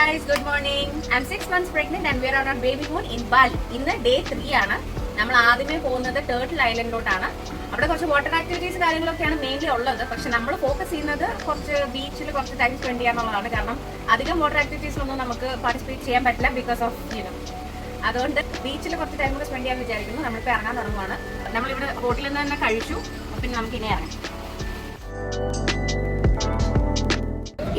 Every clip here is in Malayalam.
guys, good morning. I'm 6 months pregnant and we are on our baby moon in Bali. ഇന്ന് ഡേ 3 ആണ്. നമ്മൾ ആദ്യമേ പോകുന്നത് ടേർട്ടിൽ ഐലൻഡിലോട്ടാണ്. അവിടെ കുറച്ച് വാട്ടർ ആക്ടിവിറ്റീസ് കാര്യങ്ങളൊക്കെയാണ് മെയിൻലി ഉള്ളത്. പക്ഷെ നമ്മൾ ഫോക്കസ് ചെയ്യുന്നത് കുറച്ച് ബീച്ചിൽ കുറച്ച് ടൈം സ്പെൻഡ് ചെയ്യാന്നുള്ളതാണ്. കാരണം അധികം വാട്ടർ ആക്ടിവിറ്റീസിലൊന്നും നമുക്ക് പാർട്ടിസിപ്പേറ്റ് ചെയ്യാൻ പറ്റില്ല ബിക്കോസ് ഓഫ് അതുകൊണ്ട് ബീച്ചിൽ കുറച്ച് ടൈം കൂടെ സ്പെൻഡ് ചെയ്യാൻ വിചാരിക്കുന്നു. നമ്മളിപ്പോൾ ഇറങ്ങാൻ തുടങ്ങുവാണ്. നമ്മളിവിടെ ഹോട്ടലിൽ നിന്ന് തന്നെ കഴിച്ചു. പിന്നെ നമുക്ക് ഇനി ഇറങ്ങാം.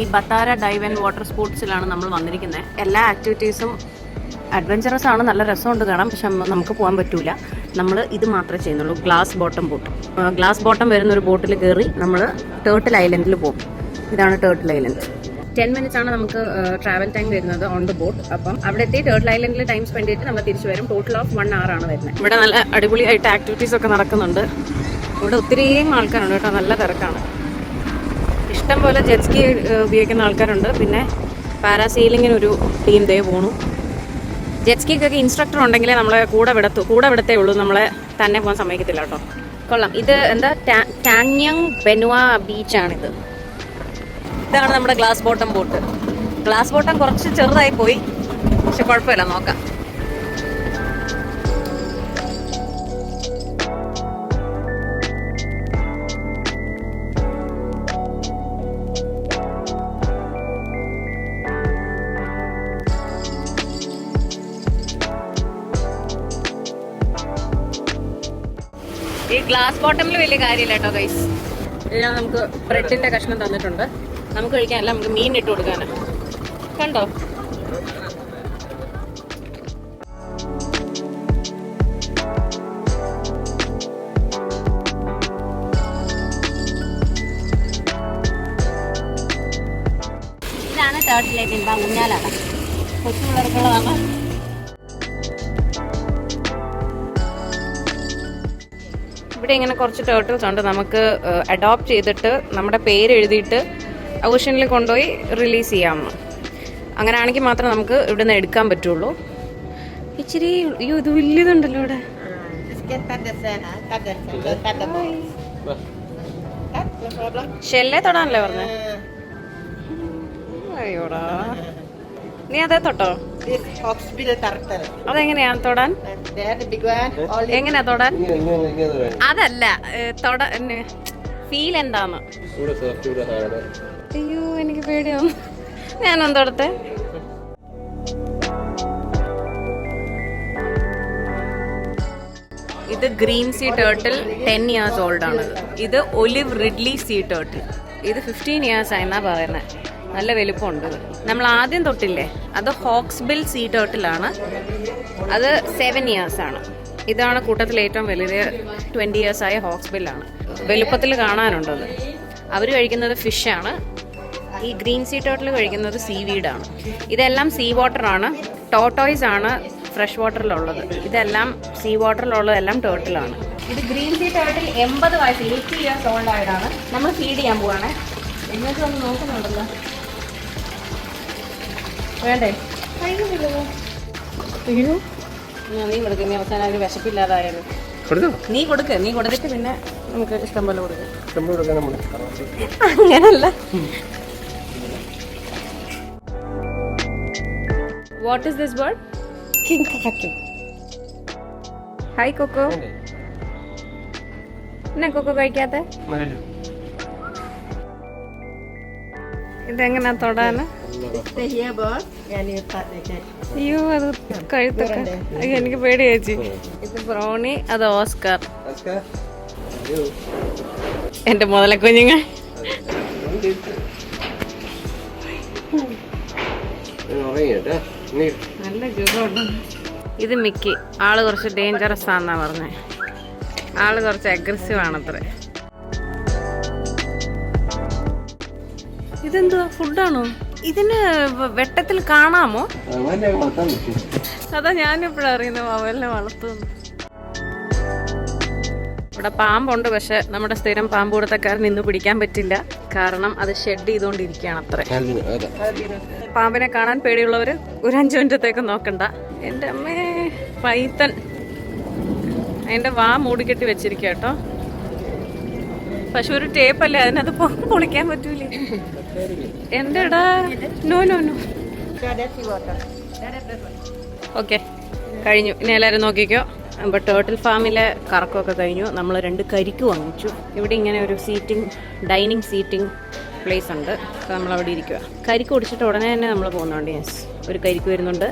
ഈ ബത്താര ഡൈവ് ആൻഡ് വാട്ടർ സ്പോർട്സിലാണ് നമ്മൾ വന്നിരിക്കുന്നത്. എല്ലാ ആക്ടിവിറ്റീസും അഡ്വഞ്ചറസ് ആണ്, നല്ല രസമുണ്ട് കാണാം. പക്ഷെ നമുക്ക് പോകാൻ പറ്റൂല. നമ്മൾ ഇത് മാത്രമേ ചെയ്യുന്നുള്ളൂ, glass bottom boat. Glass bottom വരുന്നൊരു ബോട്ടിൽ കയറി നമ്മൾ ടേർട്ടിൽ ഐലൻഡിൽ പോകും. ഇതാണ് ടേർട്ടിൽ ഐലൻഡ്. 10 minutes ആണ് നമുക്ക് ട്രാവൽ ടൈം വരുന്നത് ഓൺ ദ ബോട്ട്. അപ്പം അവിടെ എത്തി ടേർട്ടിൽ ഐലൻഡിൽ ടൈം സ്പെൻഡ് ചെയ്തിട്ട് നമ്മൾ തിരിച്ചു വരും. ടോട്ടൽ ഓഫ് 1 hour ആണ് വരുന്നത്. ഇവിടെ നല്ല അടിപൊളിയായിട്ട് ആക്ടിവിറ്റീസ് ഒക്കെ നടക്കുന്നുണ്ട്. ഇവിടെ ഒത്തിരിയും ആൾക്കാരുണ്ട് കേട്ടോ, നല്ല തിരക്കാണ്. ഇഷ്ടം പോലെ ജെറ്റ്സ്കി ഉപയോഗിക്കുന്ന ആൾക്കാരുണ്ട്. പിന്നെ പാരാസെയിലിങ്ങിനൊരു ടീം ദേ പോണു. ജെറ്റ്സ്കിക്കൊക്കെ ഇൻസ്ട്രക്ടർ ഉണ്ടെങ്കിലേ നമ്മളെ കൂടെ വിടത്തേ ഉള്ളൂ, നമ്മളെ തന്നെ പോകാൻ സമ്മതിക്കത്തില്ല കേട്ടോ. കൊള്ളാം. ഇത് എന്താ ടാങ്യങ് ബെനുവ ബീച്ചാണിത്. ഇതാണ് നമ്മുടെ glass bottom boat. Glass bottom കുറച്ച് ചെറുതായി പോയി, പക്ഷെ കുഴപ്പമില്ല, നോക്കാം. ഈ ഗ്ലാസ് ബോട്ടമിൽ വലിയ കാര്യമില്ല കേട്ടോ ഗൈസ്. ഇതിനാ നമുക്ക് ബ്രെഡിന്റെ കഷ്ണം തന്നിട്ടുണ്ട്. നമുക്ക് കഴിക്കാനല്ല, നമുക്ക് മീൻ ഇട്ട് കൊടുക്കാനാണ്. കണ്ടോ, ഇതാണ് ടേർട്ടിലേക്ക് ഊഞ്ഞാലാണ്. കൊച്ചു പിള്ളേർക്കുള്ളതാണ്. ഇവിടെ ഇങ്ങനെ കുറച്ച് ടേർട്ടിൽസ് ഉണ്ട്. നമുക്ക് അഡോപ്റ്റ് ചെയ്തിട്ട് നമ്മുടെ പേര് എഴുതിയിട്ട് ഓഷനിൽ കൊണ്ടുപോയി റിലീസ് ചെയ്യാം. അങ്ങനെയാണെങ്കിൽ മാത്രമേ നമുക്ക് ഇവിടെ നിന്ന് എടുക്കാൻ പറ്റുള്ളൂ. ഇച്ചിരി ഇത് വലിയതുണ്ടല്ലോ ഇവിടെ. ഷെല്ലേ തൊടാനല്ലേ പറഞ്ഞേ? അയ്യോടാ, നീ അതേ തൊട്ടോ? അതെങ്ങനെയാ തൊടാൻ? എങ്ങനെയാ തൊടാൻ? അതല്ല, ഫീൽ എന്താന്ന്. അയ്യോ, എനിക്ക് പേടിയാവും. ഞാനൊന്ന് തൊടത്തെ. ഇത് green sea turtle 10 years old ആണ്. ഇത് ഒലിവ് റിഡ്ലി സീ ടേർട്ടിൽ. ഇത് 15 years ആയെന്നാ പറയുന്നത്. നല്ല വലുപ്പമുണ്ട്. നമ്മൾ ആദ്യം തൊട്ടില്ലേ, അത് ഹോക്സ്ബിൽ സീ ടേർട്ടിലാണ്. അത് 7 years ആണ്. ഇതാണ് കൂട്ടത്തിൽ ഏറ്റവും വലുത്. 20 years ആയ ഹോക്സ്ബില്ലാണ്. വലുപ്പത്തിൽ കാണാനുണ്ടത്. അവർ കഴിക്കുന്നത് ഫിഷാണ്. ഈ ഗ്രീൻ സീ ടേർട്ടിൽ കഴിക്കുന്നത് സീവീഡാണ്. ഇതെല്ലാം സീ വാട്ടറാണ്. ടോട്ടോയ്സ് ആണ് ഫ്രഷ് വാട്ടറിലുള്ളത്. ഇതെല്ലാം സീ വാട്ടറിലുള്ളതെല്ലാം ടേർട്ടിലാണ്. ഇത് ഗ്രീൻ സീ ടേർട്ടിൽ 80 വയസ്സ് 80 years ഓൾഡ് ആയതാണ്. നമ്മൾ ഫീഡ് ചെയ്യാൻ പോവാണ്. എങ്ങോട്ട് വന്ന് നോക്കുന്നുണ്ടല്ലോ, വേണ്ടേ? നീ കൊടുക്കും. നീ അവസാനം ഒരു വിശപ്പില്ലാതായാലും നീ കൊടുത്തിട്ട് പിന്നെ നമുക്ക് ഇഷ്ടം പോലെ കൊടുക്കാം. അങ്ങനല്ല. What is this bird? King കാക്കു. Hi Coco. എന്നാ കൊക്കോ കഴിക്കാത്ത? ഇതെങ്ങനാ തൊടാന്? അയ്യോ, അത് കഴുത്തൊക്കെ. അയ്യോ, എനിക്ക് പേടി ചേച്ചി. ഇത് ബ്രൗണി, അത് ഓസ്കാർ. എന്റെ മുതലക്കുഞ്ഞുങ്ങൾ. നല്ല ചൂടുണ്ട്. ഇത് മിക്കി. ആള് കുറച്ച് ഡേഞ്ചറസ് ആണെന്നാ പറഞ്ഞേ. ആള് കുറച്ച് അഗ്രസീവ് ആണത്രേ. ഇതെന്തുവാ, ഫുഡാണോ? ഇതിന് വെട്ടത്തിൽ കാണാമോ? അതാ ഞാനിപ്പോഴാ അറിയുന്നത് അവനെ വളർത്തുന്നു. ഇവിടെ പാമ്പുണ്ട്. പക്ഷെ നമ്മുടെ സ്ഥിരം പാമ്പ് കൊടുത്തക്കാരൻ ഇന്ന് പിടിക്കാൻ പറ്റില്ല. കാരണം അത് ഷെഡ് ചെയ്തുകൊണ്ടിരിക്കുകയാണ് അത്ര. പാമ്പിനെ കാണാൻ പേടിയുള്ളവർ ഒരു 5 മിനിറ്റത്തേക്ക് നോക്കണ്ട. എൻ്റെ അമ്മേ, പൈത്തൻ. അതിൻ്റെ വാ മൂടിക്കെട്ടി വെച്ചിരിക്കുക കേട്ടോ. പക്ഷെ ഒരു ടേപ്പല്ലേ, അതിനത് പൊളിക്കാൻ പറ്റൂലേ. എന്റെടാ, നോ നോ നോ, ഓക്കെ, കഴിഞ്ഞു. ഇനി എല്ലാവരും നോക്കിക്കോ. അപ്പോൾ ടേർട്ടിൽ ഫാമിലെ കറക്കമൊക്കെ കഴിഞ്ഞു. നമ്മൾ 2 കരിക്ക് വാങ്ങിച്ചു. ഇവിടെ ഇങ്ങനെ ഒരു ഡൈനിങ് സീറ്റിംഗ് പ്ലേസ് ഉണ്ട്. അപ്പോൾ നമ്മളവിടെ ഇരിക്കുക. കരിക്ക് കുടിച്ചിട്ട് ഉടനെ തന്നെ നമ്മൾ പോകുന്നുണ്ട്. യെസ്, ഒരു കരിക്ക് വരുന്നുണ്ട്.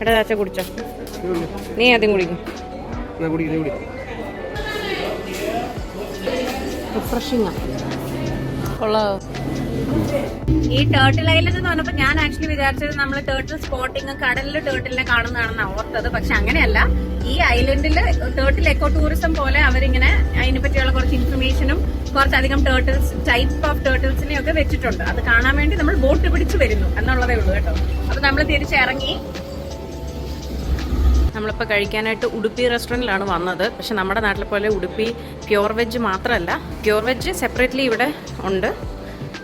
എടാ ചാച്ച കുടിച്ചോ, നീ ആദ്യം കുടിക്കും. റിഫ്രഷിംഗ് കൊള്ളാം. ഈ ടേർട്ടിൽ ഐലൻഡ് എന്ന് പറഞ്ഞപ്പോൾ ഞാൻ ആക്ച്വലി വിചാരിച്ചത് നമ്മൾ ടേർട്ടിൽ സ്പോട്ടിങ്ങും കടലിൽ ടേർട്ടിലിനെ കാണുന്നതാണെന്ന് ഓർത്തത്. പക്ഷെ അങ്ങനെയല്ല. ഈ ഐലൻഡിൽ ടേർട്ടിൽ എക്കോ ടൂറിസം പോലെ അവരിങ്ങനെ അതിനെ പറ്റിയുള്ള കുറച്ച് ഇൻഫർമേഷനും കുറച്ചധികം ടൈപ്പ് ഓഫ് ടേർട്ടിൽസിനെ ഒക്കെ വെച്ചിട്ടുണ്ട്. അത് കാണാൻ വേണ്ടി നമ്മൾ ബോട്ട് പിടിച്ച് വരുന്നു എന്നുള്ളതേ ഉള്ളൂ കേട്ടോ. അപ്പൊ നമ്മൾ തിരിച്ചിറങ്ങി. നമ്മളിപ്പോൾ കഴിക്കാനായിട്ട് ഉടുപ്പി റെസ്റ്റോറൻറ്റിലാണ് വന്നത്. പക്ഷെ നമ്മുടെ നാട്ടിലെ പോലെ ഉടുപ്പി പ്യുവർ വെജ് മാത്രമല്ല, പ്യുവർ വെജ് സെപ്പറേറ്റ്ലി ഇവിടെ ഉണ്ട്.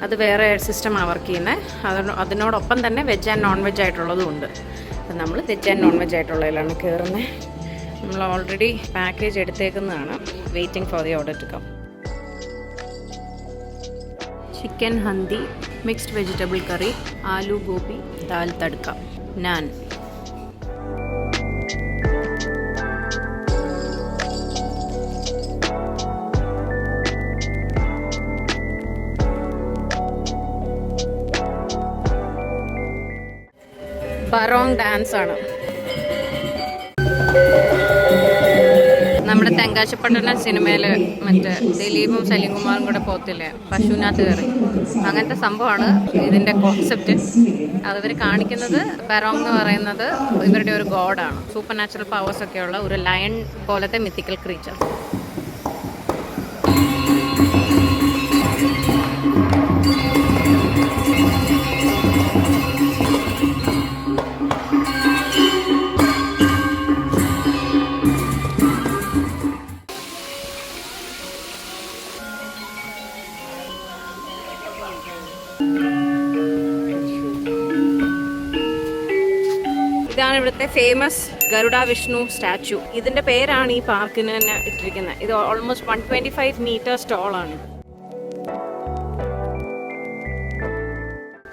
അത് വേറെ സിസ്റ്റമാണ് വർക്ക് ചെയ്യുന്നത്. അതിനോടൊപ്പം തന്നെ വെജ് ആൻഡ് നോൺ വെജ് ആയിട്ടുള്ളതും ഉണ്ട്. അപ്പം നമ്മൾ വെജ് ആൻഡ് നോൺ വെജ് ആയിട്ടുള്ളതിലാണ് കയറുന്നത്. നമ്മൾ ഓൾറെഡി പാക്കേജ് എടുത്തേക്കുന്നതാണ്. Waiting for the order to come. Chicken handi, mixed vegetable curry, aloo gobi, dal tadka, naan. Barong dance ആണ്. നമ്മുടെ തെങ്കാശപ്പട്ടണ സിനിമയില് മറ്റേ ദിലീപും സലീംകുമാറും കൂടെ പോത്തില്ലേ, പശുവിനകത്ത് കയറി, അങ്ങനത്തെ സംഭവമാണ് ഇതിന്റെ കോൺസെപ്റ്റ്. അതിവർ കാണിക്കുന്നത് ബറോങ് എന്ന് പറയുന്നത് ഇവരുടെ ഒരു ഗോഡാണ്. സൂപ്പർ നാച്ചുറൽ പവേഴ്സ് ഒക്കെയുള്ള ഒരു ലയൺ പോലത്തെ മിത്തിക്കൽ ക്രീച്ചർ. ഇതാണ് ഇവിടുത്തെ ഫേമസ് ഗരുഡ വിഷ്ണു സ്റ്റാച്ചു. ഇതിന്റെ പേരാണ് ഈ പാർക്കിന് തന്നെ ഇട്ടിരിക്കുന്നത്. ഇത് ഓൾമോസ്റ്റ് 125 മീറ്റേഴ്സ് ടോളാണ്.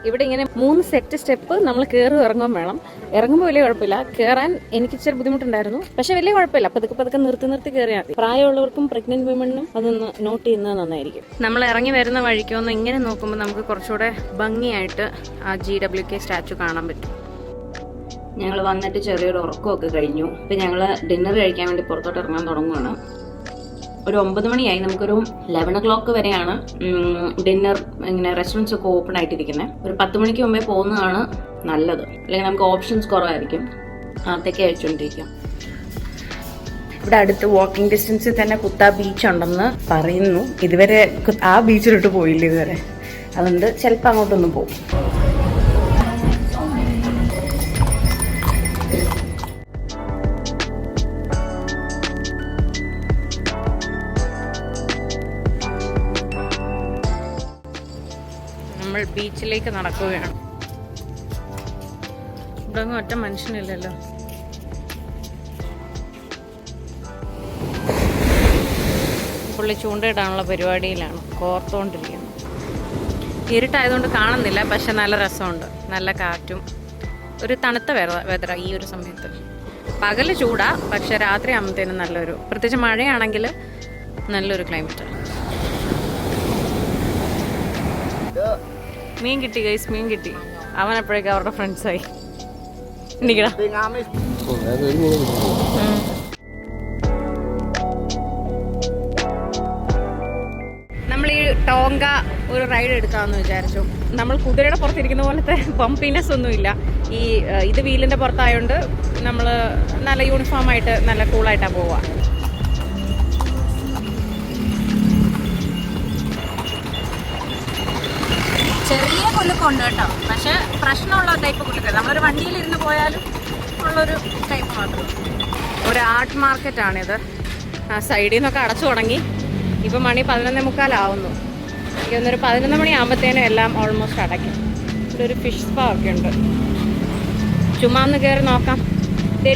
ഇവിടെ ഇങ്ങനെ 3 സെറ്റ് സ്റ്റെപ്പ് നമ്മൾ കയറി ഇറങ്ങാൻ വേണം. ഇറങ്ങുമ്പോൾ വലിയ കുഴപ്പമില്ല, കയറാൻ എനിക്ക് ഇച്ചിരി ബുദ്ധിമുട്ടുണ്ടായിരുന്നു. പക്ഷെ വലിയ കുഴപ്പമില്ല, പതുക്കെ നിർത്തി കയറിയാൽ മതി. പ്രായമുള്ളവർക്കും പ്രഗ്നന്റ് വിമണിനും അതൊന്ന് നോട്ട് ചെയ്യുന്നത് നന്നായിരിക്കും. നമ്മൾ ഇറങ്ങി വരുന്ന വഴിക്കൊന്ന് ഇങ്ങനെ നോക്കുമ്പോൾ നമുക്ക് കുറച്ചുകൂടെ ഭംഗിയായിട്ട് ആ GWK സ്റ്റാച്ചു കാണാൻ പറ്റും. ഞങ്ങൾ വന്നിട്ട് ചെറിയൊരു ഉറക്കമൊക്കെ കഴിഞ്ഞു. ഇപ്പം ഞങ്ങൾ ഡിന്നർ കഴിക്കാൻ വേണ്ടി പുറത്തോട്ട് ഇറങ്ങാൻ തുടങ്ങുകയാണ്. ഒരു 9 മണിയായി. നമുക്കൊരു 11 o'clock വരെയാണ് ഡിന്നർ ഇങ്ങനെ റെസ്റ്റോറൻറ്റ്സ് ഒക്കെ ഓപ്പൺ ആയിട്ടിരിക്കുന്നത്. ഒരു 10 മണിക്ക് മുമ്പേ പോകുന്നതാണ് നല്ലത്, അല്ലെങ്കിൽ നമുക്ക് ഓപ്ഷൻസ് കുറവായിരിക്കും. അതൊക്കെ അയച്ചുകൊണ്ടിരിക്കാം. ഇവിടെ അടുത്ത് വാക്കിംഗ് ഡിസ്റ്റൻസിൽ തന്നെ കുത്ത ബീച്ച് ഉണ്ടെന്ന് പറയുന്നു. ഇതുവരെ ആ ബീച്ചിലോട്ട് പോയില്ല ഇതുവരെ. അതുകൊണ്ട് ചിലപ്പോൾ അങ്ങോട്ടൊന്ന് പോകും. നമ്മൾ ബീച്ചിലേക്ക് നടക്കുകയാണ്. ഇവിടെ ഒന്നും ഒറ്റ മനുഷ്യനില്ലല്ലോ. പുള്ളി ചൂണ്ടയിടാനുള്ള പരിപാടിയിലാണ്, കോർത്തുകൊണ്ടിരിക്കുന്നത്. ഇരുട്ടായതുകൊണ്ട് കാണുന്നില്ല, പക്ഷെ നല്ല രസമുണ്ട്. നല്ല കാറ്റും ഒരു തണുത്ത വെതറാ ഈ ഒരു സമയത്ത്. പകല് ചൂടാ, പക്ഷെ രാത്രി ആകുമ്പോഴത്തേനും നല്ലൊരു, പ്രത്യേകിച്ച് മഴയാണെങ്കിൽ നല്ലൊരു ക്ലൈമറ്റ്. മീൻ കിട്ടി ഗൈസ്, മീൻ കിട്ടി. അവൻ എപ്പോഴേക്കും അവരുടെ ഫ്രണ്ട്സായി. നമ്മൾ ഈ ടോങ്ക ഒരു റൈഡ് എടുക്കാമെന്ന് വിചാരിച്ചു. നമ്മൾ കുതിരയുടെ പുറത്തിരിക്കുന്ന പോലത്തെ പമ്പിനെസ് ഒന്നുമില്ല. ഇത് വീലിൻ്റെ പുറത്തായതുകൊണ്ട് നമ്മൾ നല്ല യൂണിഫോമായിട്ട് നല്ല കൂളായിട്ടാണ് പോവുക. ചെറിയ കുലുക്കമുണ്ട് കേട്ടോ, പക്ഷെ പ്രശ്നമുള്ള ടൈപ്പ് കുലുക്കല്ല. നമ്മളൊരു വണ്ടിയിലിരുന്ന് പോയാലും ഉള്ളൊരു ടൈപ്പ് മാത്രം. ഒരു ആർട്ട് മാർക്കറ്റാണിത്. സൈഡിൽ നിന്നൊക്കെ അടച്ചു തുടങ്ങി. ഇപ്പം മണി 11:45 ഇതൊന്നൊരു 11 മണിയാകുമ്പോഴത്തേനും എല്ലാം ഓൾമോസ്റ്റ് അടയ്ക്കും. ഇവിടെ ഒരു ഫിഷ് സ്പാ ഒക്കെ ഉണ്ട്. ചുമ്മാ ഒന്ന് കയറി നോക്കാം.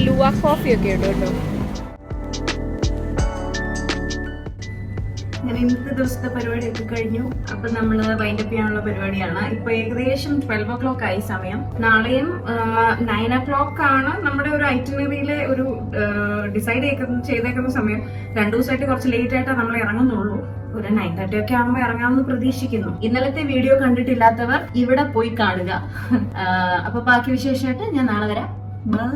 ലുവ കോഫി ഒക്കെ ഉണ്ട് കേട്ടോ. അങ്ങനെ ഇന്നത്തെ ദിവസത്തെ പരിപാടിയൊക്കെ കഴിഞ്ഞു. അപ്പൊ നമ്മള് വൈൻഡപ്പ് ചെയ്യാനുള്ള പരിപാടിയാണ്. ഇപ്പൊ ഏകദേശം 12 o'clock ആയി സമയം. നാളെയും 9 o'clock ആണ് നമ്മുടെ ഒരു ഐറ്റിനറിയിലെ ഒരു ഡിസൈഡ് ചെയ്തേക്കുന്ന സമയം. 2 ദിവസമായിട്ട് കുറച്ച് ലേറ്റ് ആയിട്ടാണ് നമ്മൾ ഇറങ്ങുന്നുള്ളൂ. ഒരു 9:30 ഒക്കെ ആകുമ്പോൾ ഇറങ്ങാമെന്ന് പ്രതീക്ഷിക്കുന്നു. ഇന്നലത്തെ വീഡിയോ കണ്ടിട്ടില്ലാത്തവർ ഇവിടെ പോയി കാണുക. അപ്പൊ ബാക്കി വിശേഷമായിട്ട് ഞാൻ നാളെ വരാം. ബൈ.